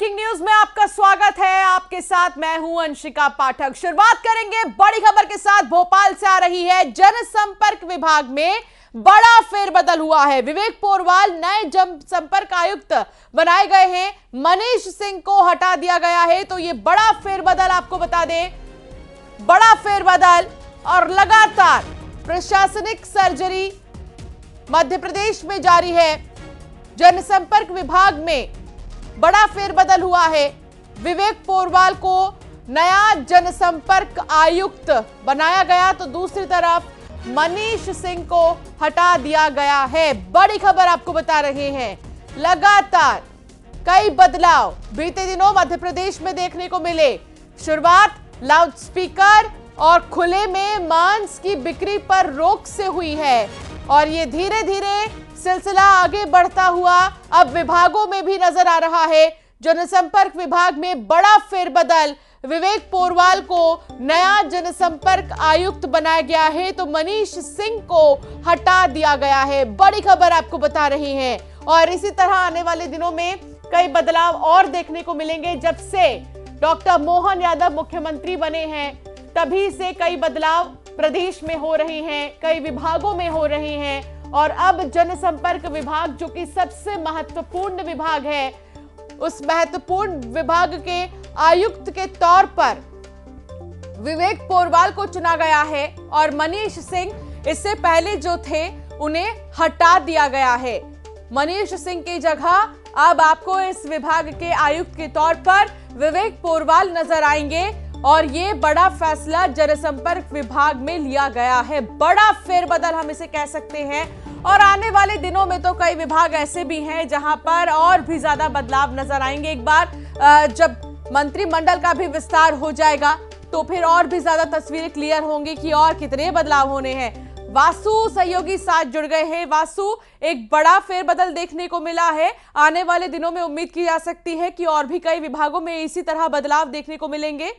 Breaking news में आपका स्वागत है। आपके साथ मैं हूं अंशिका पाठक। शुरुआत करेंगे बड़ी खबर के साथ। भोपाल से आ रही है। जनसंपर्क विभाग में बड़ा फेरबदल हुआ है। विवेक पोरवाल नए जनसंपर्क आयुक्त बनाए गए हैं। मनीष सिंह को हटा दिया गया है। तो ये बड़ा फेरबदल आपको बता दें, बड़ा फेरबदल और लगातार प्रशासनिक सर्जरी मध्य प्रदेश में जारी है। जनसंपर्क विभाग में बड़ा फेरबदल हुआ है। विवेक पोरवाल को नया जनसंपर्क आयुक्त बनाया गया तो दूसरी तरफ मनीष सिंह को हटा दिया गया है। बड़ी खबर आपको बता रहे हैं। लगातार कई बदलाव बीते दिनों मध्य प्रदेश में देखने को मिले। शुरुआत लाउडस्पीकर और खुले में मांस की बिक्री पर रोक से हुई है और ये धीरे धीरे सिलसिला आगे बढ़ता हुआ अब विभागों में भी नजर आ रहा है। जनसंपर्क विभाग में बड़ा फेरबदल। विवेक पोरवाल को नया जनसंपर्क आयुक्त बनाया गया है तो मनीष सिंह को हटा दिया गया है। बड़ी खबर आपको बता रही हैं और इसी तरह आने वाले दिनों में कई बदलाव और देखने को मिलेंगे। जब से डॉक्टर मोहन यादव मुख्यमंत्री बने हैं तभी से कई बदलाव प्रदेश में हो रहे हैं, कई विभागों में हो रहे हैं और अब जनसंपर्क विभाग जो कि सबसे महत्वपूर्ण विभाग है, उस महत्वपूर्ण विभाग के आयुक्त के तौर पर विवेक पोरवाल को चुना गया है और मनीष सिंह इससे पहले जो थे उन्हें हटा दिया गया है। मनीष सिंह की जगह अब आपको इस विभाग के आयुक्त के तौर पर विवेक पोरवाल नजर आएंगे और ये बड़ा फैसला जनसंपर्क विभाग में लिया गया है। बड़ा फेरबदल हम इसे कह सकते हैं और आने वाले दिनों में तो कई विभाग ऐसे भी हैं जहां पर और भी ज्यादा बदलाव नजर आएंगे। एक बार जब मंत्रिमंडल का भी विस्तार हो जाएगा तो फिर और भी ज्यादा तस्वीरें क्लियर होंगी कि और कितने बदलाव होने हैं। वासु सहयोगी साथ जुड़ गए हैं। वासु, एक बड़ा फेरबदल देखने को मिला है। आने वाले दिनों में उम्मीद की जा सकती है कि और भी कई विभागों में इसी तरह बदलाव देखने को मिलेंगे।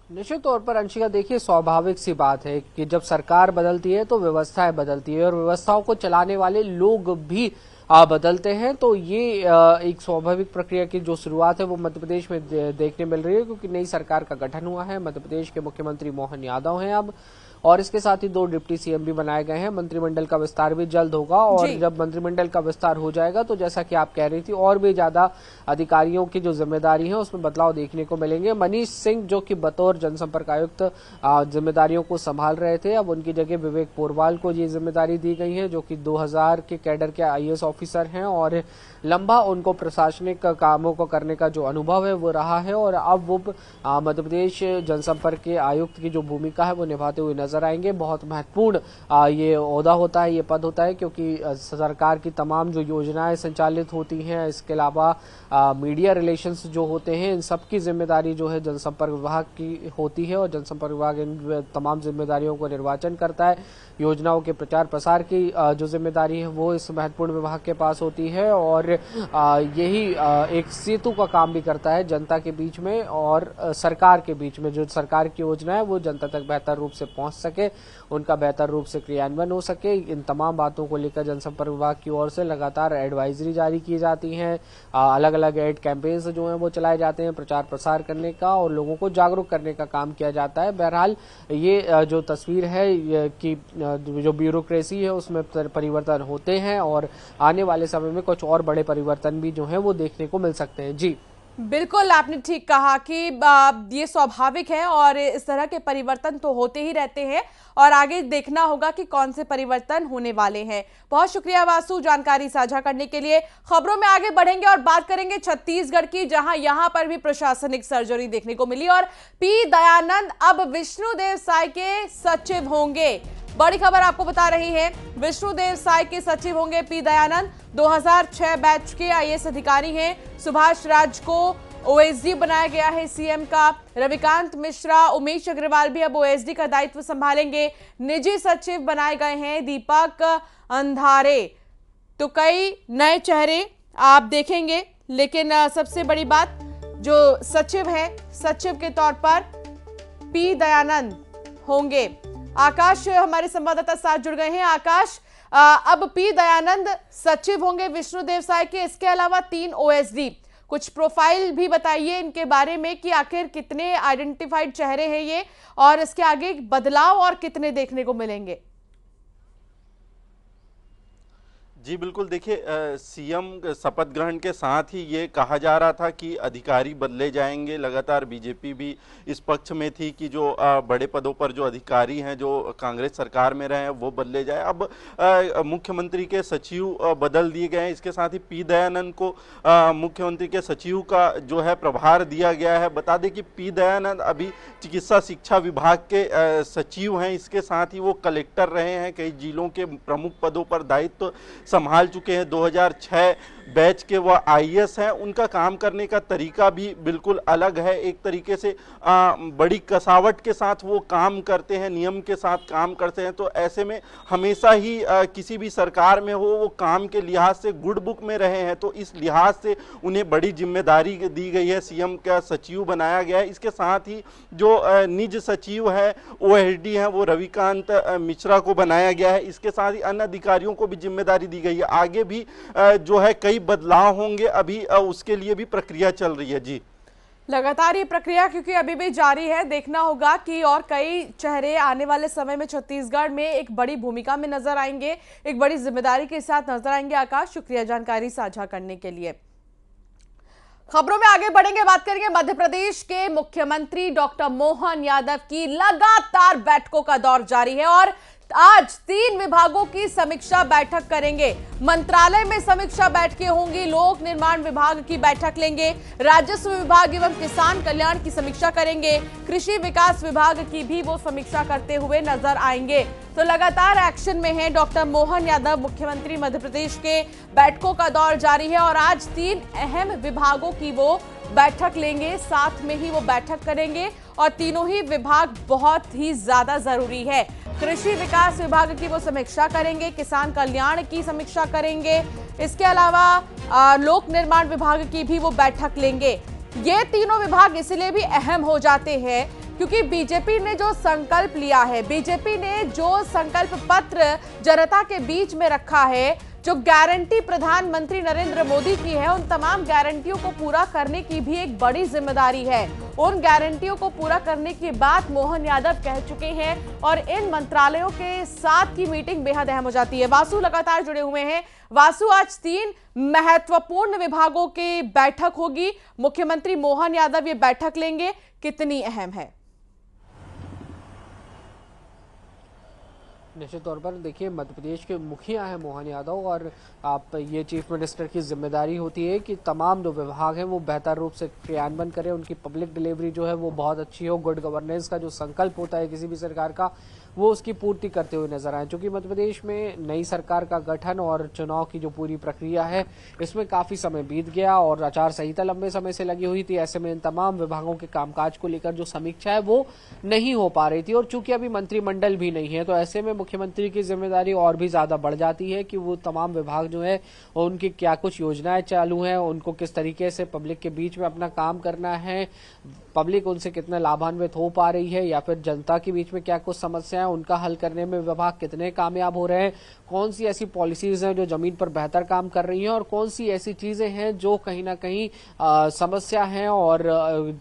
निश्चित तौर पर अंशिका, देखिए स्वाभाविक सी बात है कि जब सरकार बदलती है तो व्यवस्थाएं बदलती है और व्यवस्थाओं को चलाने वाले लोग भी बदलते हैं। तो ये एक स्वाभाविक प्रक्रिया की जो शुरुआत है वो मध्य प्रदेश में देखने मिल रही है क्योंकि नई सरकार का गठन हुआ है। मध्य प्रदेश के मुख्यमंत्री मोहन यादव हैं अब और इसके साथ ही 2 डिप्टी सीएम भी बनाए गए हैं। मंत्रिमंडल का विस्तार भी जल्द होगा और जब मंत्रिमंडल का विस्तार हो जाएगा तो जैसा कि आप कह रही थी और भी ज्यादा अधिकारियों की जो जिम्मेदारी है उसमें बदलाव देखने को मिलेंगे। मनीष सिंह जो कि बतौर जनसंपर्क आयुक्त जिम्मेदारियों को संभाल रहे थे, अब उनकी जगह विवेक पोरवाल को ये जिम्मेदारी दी गई है जो कि 2000 के कैडर के आईएएस ऑफिसर हैं और लंबा उनको प्रशासनिक कामों को करने का जो अनुभव है वो रहा है और अब वो मध्य प्रदेश जनसंपर्क के आयुक्त की जो भूमिका है वो निभाते हुए नजर आएंगे। बहुत महत्वपूर्ण ये ओहदा होता है, ये पद होता है क्योंकि सरकार की तमाम जो योजनाएं संचालित होती हैं, इसके अलावा मीडिया रिलेशंस जो होते हैं, इन सब की जिम्मेदारी जो है जनसंपर्क विभाग की होती है और जनसंपर्क विभाग इन तमाम जिम्मेदारियों को निर्वाचन करता है। योजनाओं के प्रचार प्रसार की जो जिम्मेदारी है वो इस महत्वपूर्ण विभाग के पास होती है और यही एक सेतु का काम भी करता है जनता के बीच में और सरकार के बीच में। जो सरकार की योजना है वो जनता तक बेहतर रूप से पहुंच सके, उनका बेहतर रूप से क्रियान्वयन हो सके, इन तमाम बातों को लेकर जनसंपर्क विभाग की ओर से लगातार एडवाइजरी जारी की जाती हैं। अलग अलग एड कैंपेन्स जो हैं वो चलाए जाते हैं प्रचार प्रसार करने का और लोगों को जागरूक करने का काम किया जाता है। बहरहाल ये जो तस्वीर है कि जो ब्यूरोक्रेसी है उसमें परिवर्तन होते हैं और आने वाले समय में कुछ और बड़े परिवर्तन भी जो है वो देखने को मिल सकते हैं। जी बिल्कुल, आपने ठीक कहा कि ये स्वाभाविक है और इस तरह के परिवर्तन तो होते ही रहते हैं और आगे देखना होगा कि कौन से परिवर्तन होने वाले हैं। बहुत शुक्रिया वासु जानकारी साझा करने के लिए। खबरों में आगे बढ़ेंगे और बात करेंगे छत्तीसगढ़ की, जहां यहां पर भी प्रशासनिक सर्जरी देखने को मिली और पी दयानंद अब विष्णुदेव साय के सचिव होंगे। बड़ी खबर आपको बता रही है। विष्णुदेव साय के सचिव होंगे पी दयानंद। 2006 बैच के आईएएस अधिकारी हैं। सुभाष राज को ओएसडी बनाया गया है सीएम का। रविकांत मिश्रा, उमेश अग्रवाल भी अब ओएसडी का दायित्व संभालेंगे। निजी सचिव बनाए गए हैं दीपक अंधारे। तो कई नए चेहरे आप देखेंगे, लेकिन सबसे बड़ी बात जो सचिव है, सचिव के तौर पर पी दयानंद होंगे। आकाश हमारे संवाददाता साथ जुड़ गए हैं। आकाश, अब पी दयानंद सचिव होंगे विष्णुदेव साय के, इसके अलावा 3 ओएसडी। कुछ प्रोफाइल भी बताइए इनके बारे में कि आखिर कितने आइडेंटिफाइड चेहरे हैं ये, और इसके आगे बदलाव और कितने देखने को मिलेंगे। जी बिल्कुल, देखिए सीएम शपथ ग्रहण के साथ ही ये कहा जा रहा था कि अधिकारी बदले जाएंगे। लगातार बीजेपी भी इस पक्ष में थी कि जो बड़े पदों पर जो अधिकारी हैं जो कांग्रेस सरकार में रहे हैं वो बदले जाए। अब मुख्यमंत्री के सचिव बदल दिए गए हैं। इसके साथ ही पी दयानंद को मुख्यमंत्री के सचिव का जो है प्रभार दिया गया है। बता दें कि पी दयानंद अभी चिकित्सा शिक्षा विभाग के सचिव हैं। इसके साथ ही वो कलेक्टर रहे हैं, कई जिलों के प्रमुख पदों पर दायित्व संभाल चुके हैं। 2006 बैच के वह आईएएस हैं। उनका काम करने का तरीका भी बिल्कुल अलग है। एक तरीके से बड़ी कसावट के साथ वो काम करते हैं, नियम के साथ काम करते हैं। तो ऐसे में हमेशा ही किसी भी सरकार में हो वो काम के लिहाज से गुड बुक में रहे हैं। तो इस लिहाज से उन्हें बड़ी जिम्मेदारी दी गई है, सीएम का सचिव बनाया गया है। इसके साथ ही जो निज सचिव है ओएसडी हैं वो रविकांत मिश्रा को बनाया गया है। इसके साथ ही अन्य अधिकारियों को भी जिम्मेदारी दी गई है। आगे भी जो है कई बदलाव होंगे, अभी उसके लिए भी प्रक्रिया चल रही है। जी लगातार ये प्रक्रिया क्योंकि अभी भी जारी है, देखना होगा कि और कई चेहरे आने वाले समय में छत्तीसगढ़ में एक बड़ी भूमिका में नजर आएंगे, एक बड़ी जिम्मेदारी के साथ नजर आएंगे। आकाश, शुक्रिया जानकारी साझा करने के लिए। खबरों में आगे बढ़ेंगे, बात करेंगे मध्य प्रदेश के मुख्यमंत्री डॉक्टर मोहन यादव की लगातार बैठकों का दौर जारी है और आज 3 विभागों की समीक्षा बैठक करेंगे। मंत्रालय में समीक्षा बैठकें होंगी, लोक निर्माण विभाग की बैठक लेंगे, राजस्व विभाग एवं किसान कल्याण की समीक्षा करेंगे, कृषि विकास विभाग की भी वो समीक्षा करते हुए नजर आएंगे। तो लगातार एक्शन में है डॉक्टर मोहन यादव, मुख्यमंत्री मध्य प्रदेश के। बैठकों का दौर जारी है और आज 3 अहम विभागों की वो बैठक लेंगे, साथ में ही वो बैठक करेंगे और तीनों ही विभाग बहुत ही ज्यादा जरूरी है। कृषि विकास विभाग की वो समीक्षा करेंगे, किसान कल्याण की समीक्षा करेंगे, इसके अलावा लोक निर्माण विभाग की भी वो बैठक लेंगे। ये तीनों विभाग इसलिए भी अहम हो जाते हैं क्योंकि बीजेपी ने जो संकल्प लिया है, बीजेपी ने जो संकल्प पत्र जनता के बीच में रखा है, जो गारंटी प्रधानमंत्री नरेंद्र मोदी की है, उन तमाम गारंटियों को पूरा करने की भी एक बड़ी जिम्मेदारी है। उन गारंटियों को पूरा करने की बात मोहन यादव कह चुके हैं और इन मंत्रालयों के साथ की मीटिंग बेहद अहम हो जाती है। वासु लगातार जुड़े हुए हैं। वासु, आज 3 महत्वपूर्ण विभागों की बैठक होगी, मुख्यमंत्री मोहन यादव ये बैठक लेंगे, कितनी अहम है? निश्चित तौर पर देखिए, मध्य प्रदेश के मुखिया हैं मोहन यादव और आप ये चीफ मिनिस्टर की जिम्मेदारी होती है कि तमाम जो विभाग हैं वो बेहतर रूप से क्रियान्वयन करें, उनकी पब्लिक डिलीवरी जो है वो बहुत अच्छी हो, गुड गवर्नेंस का जो संकल्प होता है किसी भी सरकार का वो उसकी पूर्ति करते हुए नजर आए। क्योंकि मध्य प्रदेश में नई सरकार का गठन और चुनाव की जो पूरी प्रक्रिया है इसमें काफी समय बीत गया और आचार संहिता लंबे समय से लगी हुई थी। ऐसे में इन तमाम विभागों के कामकाज को लेकर जो समीक्षा है वो नहीं हो पा रही थी और चूंकि अभी मंत्रिमंडल भी नहीं है तो ऐसे में मुख्यमंत्री की जिम्मेदारी और भी ज्यादा बढ़ जाती है कि वो तमाम विभाग जो है उनकी क्या कुछ योजनाएं चालू हैं, उनको किस तरीके से पब्लिक के बीच में अपना काम करना है, पब्लिक उनसे कितना लाभान्वित हो पा रही है या फिर जनता के बीच में क्या कुछ समस्या है उनका हल करने में विभाग कितने कामयाब हो रहे हैं, कौन सी ऐसी पॉलिसीज हैं जो जमीन पर बेहतर काम कर रही हैं और कौन सी ऐसी चीजें हैं जो कहीं ना कहीं समस्या हैं और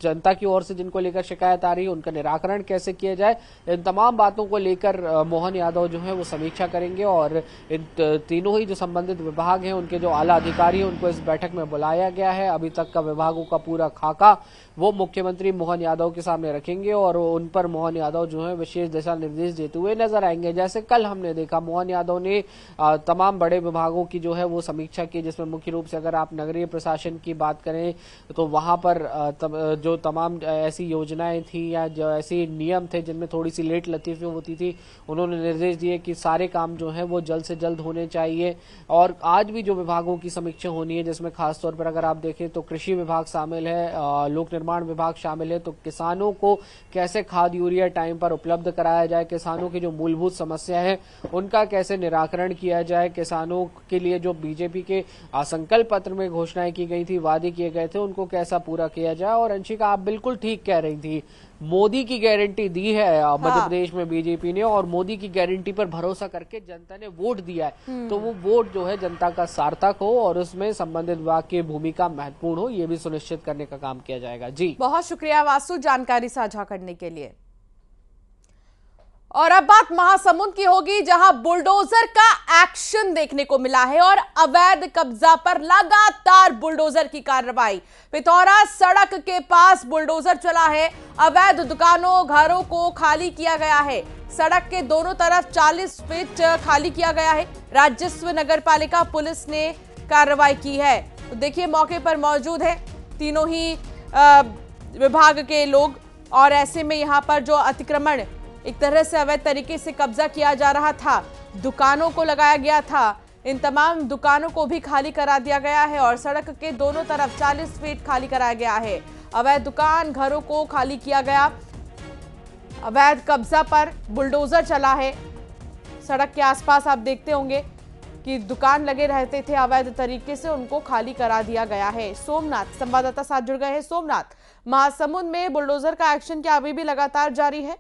जनता की ओर से जिनको लेकर शिकायत आ रही है उनका निराकरण कैसे किया जाए। इन तमाम बातों को लेकर मोहन यादव जो है वो समीक्षा करेंगे और इन तीनों ही जो संबंधित विभाग हैं उनके जो आला अधिकारी हैं उनको इस बैठक में बुलाया गया है। अभी तक का विभागों का पूरा खाका वो मुख्यमंत्री मोहन यादव के सामने रखेंगे और उन पर मोहन यादव जो है विशेष दिशा निर्देश देते हुए नजर आएंगे। जैसे कल हमने देखा मोहन यादव ने तमाम बड़े विभागों की जो है वो समीक्षा की, जिसमें मुख्य रूप से अगर आप नगरीय प्रशासन की बात करें तो वहां पर जो तमाम ऐसी योजनाएं थी या जो ऐसे नियम थे जिनमें थोड़ी सी लेट लतीफी होती थी उन्होंने निर्देश दिए कि सारे काम जो है वो जल्द से जल्द होने चाहिए। और आज भी जो विभागों की समीक्षा होनी है जिसमें खासतौर पर अगर आप देखें तो कृषि विभाग शामिल है, लोक निर्माण विभाग शामिल है, तो किसानों को कैसे खाद यूरिया टाइम पर उपलब्ध कराया जाए, किसानों की जो मूलभूत समस्या है उनका कैसे निराकरण किया जाए, किसानों के लिए जो बीजेपी के संकल्प पत्र में घोषणाएं की गई थी, वादे किए गए थे, उनको कैसा पूरा किया जाए। और अंशिका आप बिल्कुल ठीक कह रही थी मोदी की गारंटी दी है मध्य प्रदेश में बीजेपी ने, और मोदी की गारंटी पर भरोसा करके जनता ने वोट दिया है, तो वो वोट जो है जनता का सार्थक हो और उसमें संबंधित विभाग की भूमिका महत्वपूर्ण हो, ये भी सुनिश्चित करने का काम किया जाएगा। जी बहुत शुक्रिया वासु जानकारी साझा करने के लिए। और अब बात महासमुंद की होगी, जहां बुलडोजर का एक्शन देखने को मिला है और अवैध कब्जा पर लगातार बुलडोजर की कार्रवाई। पिथौरा सड़क के पास बुलडोजर चला है, अवैध दुकानों घरों को खाली किया गया है। सड़क के दोनों तरफ 40 फीट खाली किया गया है। राजस्व नगरपालिका पुलिस ने कार्रवाई की है। तो देखिए मौके पर मौजूद है तीनों ही विभाग के लोग, और ऐसे में यहां पर जो अतिक्रमण एक तरह से अवैध तरीके से कब्जा किया जा रहा था, दुकानों को लगाया गया था, इन तमाम दुकानों को भी खाली करा दिया गया है और सड़क के दोनों तरफ 40 फीट खाली कराया गया है। अवैध दुकान घरों को खाली किया गया, अवैध कब्जा पर बुलडोजर चला है। सड़क के आसपास आप देखते होंगे कि दुकान लगे रहते थे अवैध तरीके से, उनको खाली करा दिया गया है। सोमनाथ संवाददाता साथ जुड़ गए हैं। सोमनाथ, महासमुंद में बुलडोजर का एक्शन क्या अभी भी लगातार जारी है?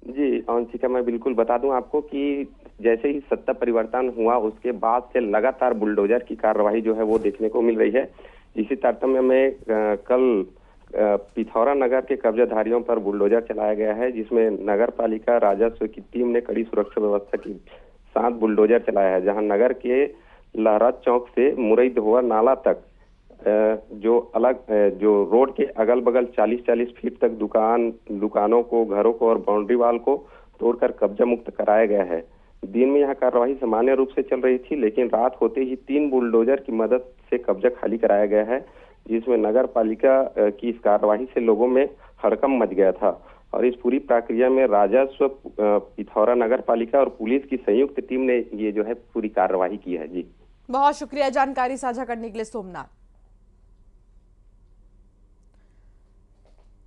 जी अंशिका, मैं बिल्कुल बता दूं आपको कि जैसे ही सत्ता परिवर्तन हुआ उसके बाद से लगातार बुलडोजर की कार्रवाई जो है वो देखने को मिल रही है। इसी तारतम्य में कल पिथौरा नगर के कब्जाधारियों पर बुलडोजर चलाया गया है, जिसमें नगर पालिका राजस्व की टीम ने कड़ी सुरक्षा व्यवस्था के साथ बुलडोजर चलाया है, जहां नगर के लहरा चौक से मुरई धोआ नाला तक जो रोड के अगल बगल 40-40 फीट तक दुकानों को, घरों को और बाउंड्री वाल को तोड़कर कब्जा मुक्त कराया गया है। दिन में यहां कार्रवाई सामान्य रूप से चल रही थी, लेकिन रात होते ही 3 बुलडोजर की मदद से कब्जा खाली कराया गया है, जिसमें नगर पालिका की इस कार्रवाई से लोगों में हड़कंप मच गया था। और इस पूरी प्रक्रिया में राजस्व, पिथौरा नगर पालिका और पुलिस की संयुक्त टीम ने ये जो है पूरी कार्रवाई की है। जी बहुत शुक्रिया जानकारी साझा करने के लिए सोमनाथ।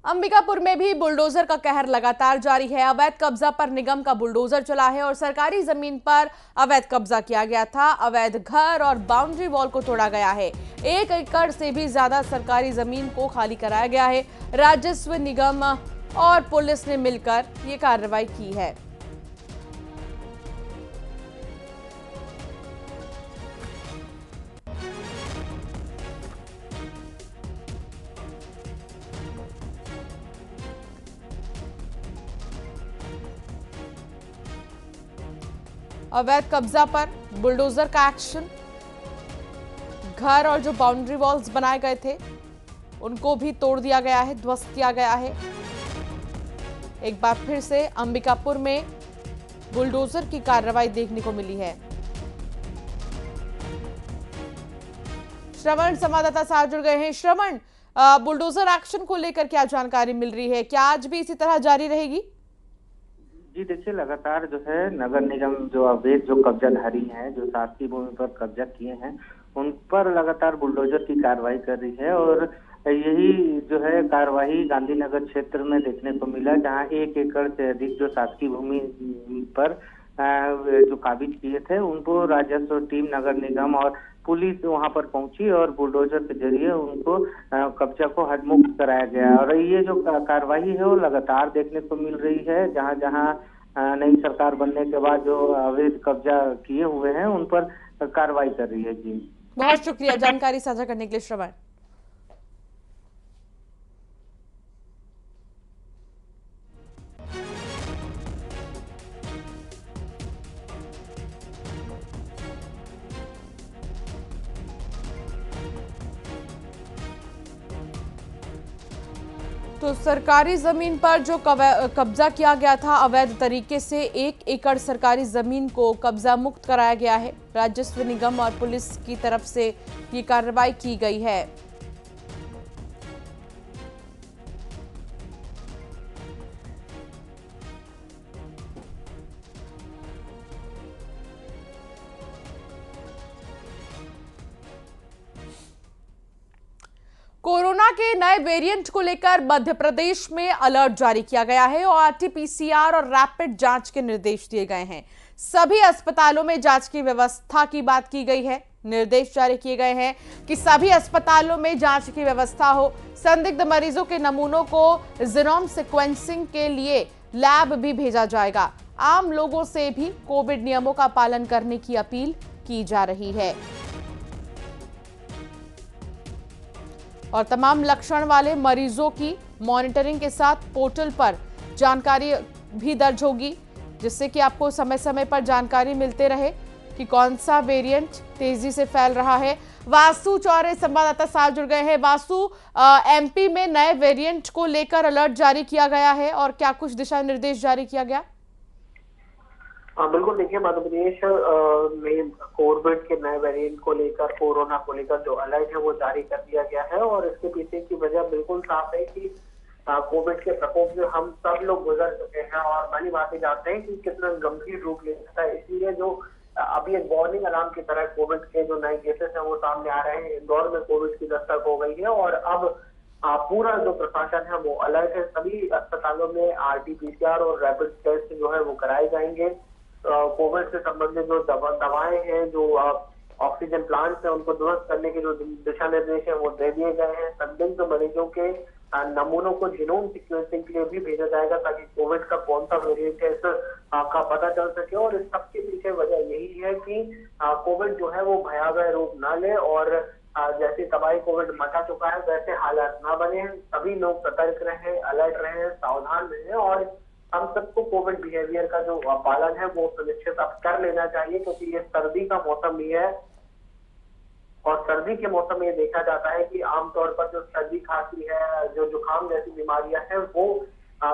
अंबिकापुर में भी बुलडोजर का कहर लगातार जारी है। अवैध कब्जा पर निगम का बुलडोजर चला है और सरकारी जमीन पर अवैध कब्जा किया गया था। अवैध घर और बाउंड्री वॉल को तोड़ा गया है। 1 एकड़ से भी ज्यादा सरकारी जमीन को खाली कराया गया है। राजस्व निगम और पुलिस ने मिलकर ये कार्रवाई की है। अवैध कब्जा पर बुलडोजर का एक्शन, घर और जो बाउंड्री वॉल्स बनाए गए थे उनको भी तोड़ दिया गया है, ध्वस्त किया गया है। एक बार फिर से अंबिकापुर में बुलडोजर की कार्रवाई देखने को मिली है। श्रवण संवाददाता साथ जुड़ गए हैं। श्रवण, बुलडोजर एक्शन को लेकर क्या जानकारी मिल रही है? क्या आज भी इसी तरह जारी रहेगी? जी देखिए, लगातार जो है नगर निगम जो अवैध जो कब्जाधारी हैं, जो शासकीय भूमि पर कब्जा किए हैं, उन पर लगातार बुलडोजर की कार्रवाई कर रही है। और यही जो है कार्रवाई गांधीनगर क्षेत्र में देखने को मिला, जहां 1 एकड़ से अधिक जो शासकीय भूमि पर जो काबिज किए थे, उनको राजस्व टीम, नगर निगम और पुलिस वहां पर पहुंची और बुलडोजर के जरिए उनको कब्जा को हदमुक्त कराया गया। और ये जो कार्रवाई है वो लगातार देखने को मिल रही है, जहां जहां नई सरकार बनने के बाद जो अवैध कब्जा किए हुए हैं उन पर कार्रवाई कर रही है। जी बहुत शुक्रिया जानकारी साझा करने के लिए श्रवण। तो सरकारी जमीन पर जो कब्जा किया गया था अवैध तरीके से, 1 एकड़ सरकारी जमीन को कब्जा मुक्त कराया गया है। राजस्व निगम और पुलिस की तरफ से ये कार्रवाई की गई है। कोरोना के नए वेरिएंट को लेकर मध्य प्रदेश में अलर्ट जारी किया गया है और आरटी-पीसीआर और रैपिड जांच के निर्देश दिए गए हैं। सभी अस्पतालों में जांच की व्यवस्था की बात की गई है। निर्देश जारी किए गए हैं कि सभी अस्पतालों में जांच की व्यवस्था हो। संदिग्ध मरीजों के नमूनों को जीनोम सीक्वेंसिंग के लिए लैब भी भेजा जाएगा। आम लोगों से भी कोविड नियमों का पालन करने की अपील की जा रही है और तमाम लक्षण वाले मरीजों की मॉनिटरिंग के साथ पोर्टल पर जानकारी भी दर्ज होगी, जिससे कि आपको समय समय पर जानकारी मिलते रहे कि कौन सा वेरिएंट तेजी से फैल रहा है। वासु चौरे संवाददाता साथ जुड़ गए हैं। वासु, एमपी में नए वेरिएंट को लेकर अलर्ट जारी किया गया है और क्या कुछ दिशा निर्देश जारी किया गया? बिल्कुल, देखिए मध्य प्रदेश में कोविड के नए वेरिएंट को लेकर, कोरोना को लेकर जो अलर्ट है वो जारी कर दिया गया है और इसके पीछे की वजह बिल्कुल साफ है कि कोविड के प्रकोप से हम सब लोग गुजर चुके हैं और भली बातें जानते हैं कि कितना गंभीर रूप ले सकता है। इसलिए जो अभी एक वार्निंग अलार्म की तरह कोविड के जो नए केसेस हैं वो सामने आ रहे हैं। इंदौर में कोविड की दस्तक हो गई है और अब पूरा जो प्रशासन है वो अलर्ट है। सभी अस्पतालों में RT-PCR और रैपिड टेस्ट जो है वो कराए जाएंगे। कोविड से संबंधित जो दवाएं हैं, जो ऑक्सीजन प्लांट्स हैं, उनको दुरुस्त करने के जो दिशा निर्देश है वो दे दिए गए हैं। संदिग्ध मरीजों के नमूनों को जीनोम सीक्वेंसिंग के लिए भी भेजा जाएगा ताकि कोविड का कौन सा वेरिएंट है का पता चल सके। और इस सबके पीछे वजह यही है कि कोविड जो है वो भयावह रूप ना ले और जैसे तबाही कोविड मचा चुका है वैसे हालात ना बने। सभी लोग सतर्क रहे, अलर्ट रहे, सावधान रहे और हम सबको कोविड बिहेवियर का जो पालन है वो सुनिश्चित अब कर लेना चाहिए, क्योंकि ये सर्दी का मौसम भी है और सर्दी के मौसम में देखा जाता है कि आमतौर पर जो सर्दी खांसी है, जो जुकाम जैसी बीमारियां हैं वो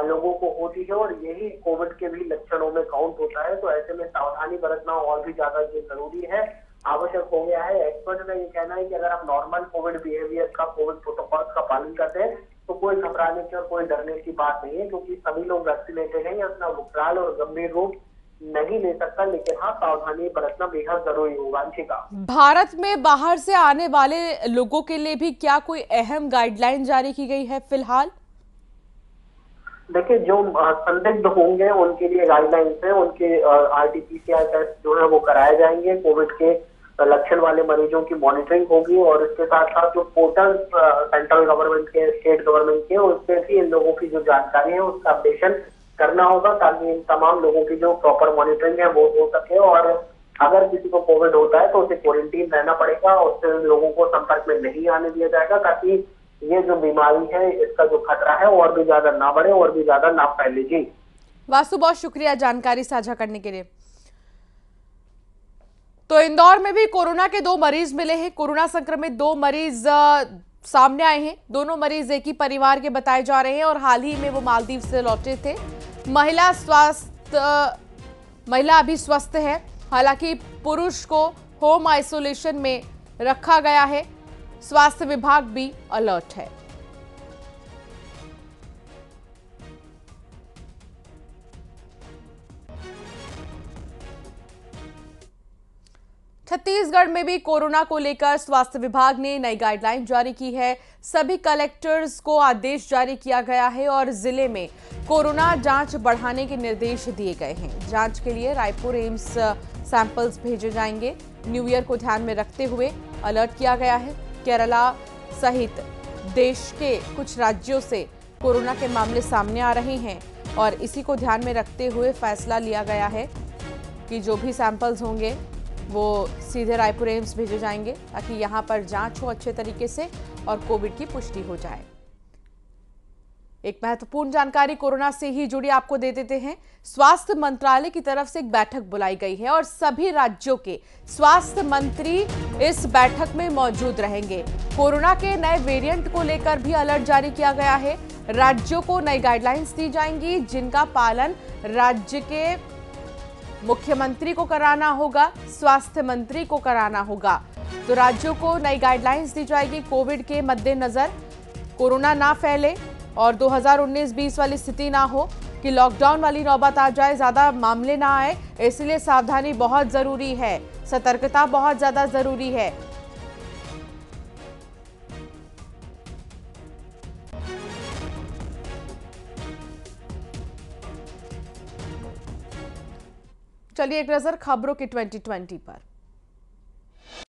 लोगों को होती है और यही कोविड के भी लक्षणों में काउंट होता है। तो ऐसे में सावधानी बरतना और भी ज्यादा जरूरी है, आवश्यक हो गया है। एक्सपर्ट का ये कहना है कि अगर आप नॉर्मल कोविड बिहेवियर का, कोविड प्रोटोकॉल का पालन करते हैं तो कोई घबराने की और कोई डरने की बात नहीं है, क्योंकि सभी लोग वैक्सीनेटेड हैं। अपना विकराल और गंभीर रूप नहीं ले सकता, लेकिन हाँ सावधानी बरतना बेहद जरूरी होगा। अंशिका, भारत में बाहर से आने वाले लोगों के लिए भी क्या कोई अहम गाइडलाइन जारी की गई है फिलहाल? देखिए, जो संदिग्ध होंगे उनके लिए गाइडलाइंस है, उनके RT-PCR टेस्ट जो है वो कराए जाएंगे। कोविड के लक्षण वाले मरीजों की मॉनिटरिंग होगी और इसके साथ साथ जो पोर्टल सेंट्रल गवर्नमेंट के, स्टेट गवर्नमेंट के, उस पर भी इन लोगों की जो जानकारी है उसका अपडेशन करना होगा ताकि इन तमाम लोगों की जो प्रॉपर मॉनिटरिंग है वो हो सके। और अगर किसी को कोविड होता है तो उसे क्वारंटीन रहना पड़ेगा, उससे लोगों को संपर्क में नहीं आने दिया जाएगा ताकि ये जो बीमारी है इसका जो खतरा है और भी ज्यादा ना बढ़े और भी ज्यादा ना फैले। जी वासु, बहुत शुक्रिया जानकारी साझा करने के लिए। तो इंदौर में भी कोरोना के 2 मरीज मिले हैं। कोरोना संक्रमित 2 मरीज सामने आए हैं। दोनों मरीज एक ही परिवार के बताए जा रहे हैं और हाल ही में वो मालदीव से लौटे थे। महिला अभी स्वस्थ है, हालांकि पुरुष को होम आइसोलेशन में रखा गया है। स्वास्थ्य विभाग भी अलर्ट है। छत्तीसगढ़ में भी कोरोना को लेकर स्वास्थ्य विभाग ने नई गाइडलाइन जारी की है। सभी कलेक्टर्स को आदेश जारी किया गया है और जिले में कोरोना जांच बढ़ाने के निर्देश दिए गए हैं। जांच के लिए रायपुर एम्स सैंपल्स भेजे जाएंगे। न्यू ईयर को ध्यान में रखते हुए अलर्ट किया गया है। केरला सहित देश के कुछ राज्यों से कोरोना के मामले सामने आ रहे हैं और इसी को ध्यान में रखते हुए फैसला लिया गया है कि जो भी सैंपल्स होंगे वो सीधे रायपुर एम्स भेजे जाएंगे ताकि यहां पर जांच हो अच्छे तरीके से और कोविड की पुष्टि हो जाए। एक महत्वपूर्ण जानकारी कोरोना से ही जुड़ी आपको दे देते हैं। स्वास्थ्य मंत्रालय की तरफ से एक बैठक बुलाई गई है और सभी राज्यों के स्वास्थ्य मंत्री इस बैठक में मौजूद रहेंगे। कोरोना के नए वेरिएंट को लेकर भी अलर्ट जारी किया गया है। राज्यों को नई गाइडलाइंस दी जाएंगी जिनका पालन राज्य के मुख्यमंत्री को कराना होगा, स्वास्थ्य मंत्री को कराना होगा। तो राज्यों को नई गाइडलाइंस दी जाएगी। कोविड के मद्देनजर कोरोना ना फैले और 2019-20 वाली स्थिति ना हो कि लॉकडाउन वाली नौबत आ जाए, ज्यादा मामले ना आए, इसलिए सावधानी बहुत जरूरी है, सतर्कता बहुत ज्यादा जरूरी है। चलिए एक नजर खबरों की 2020 पर।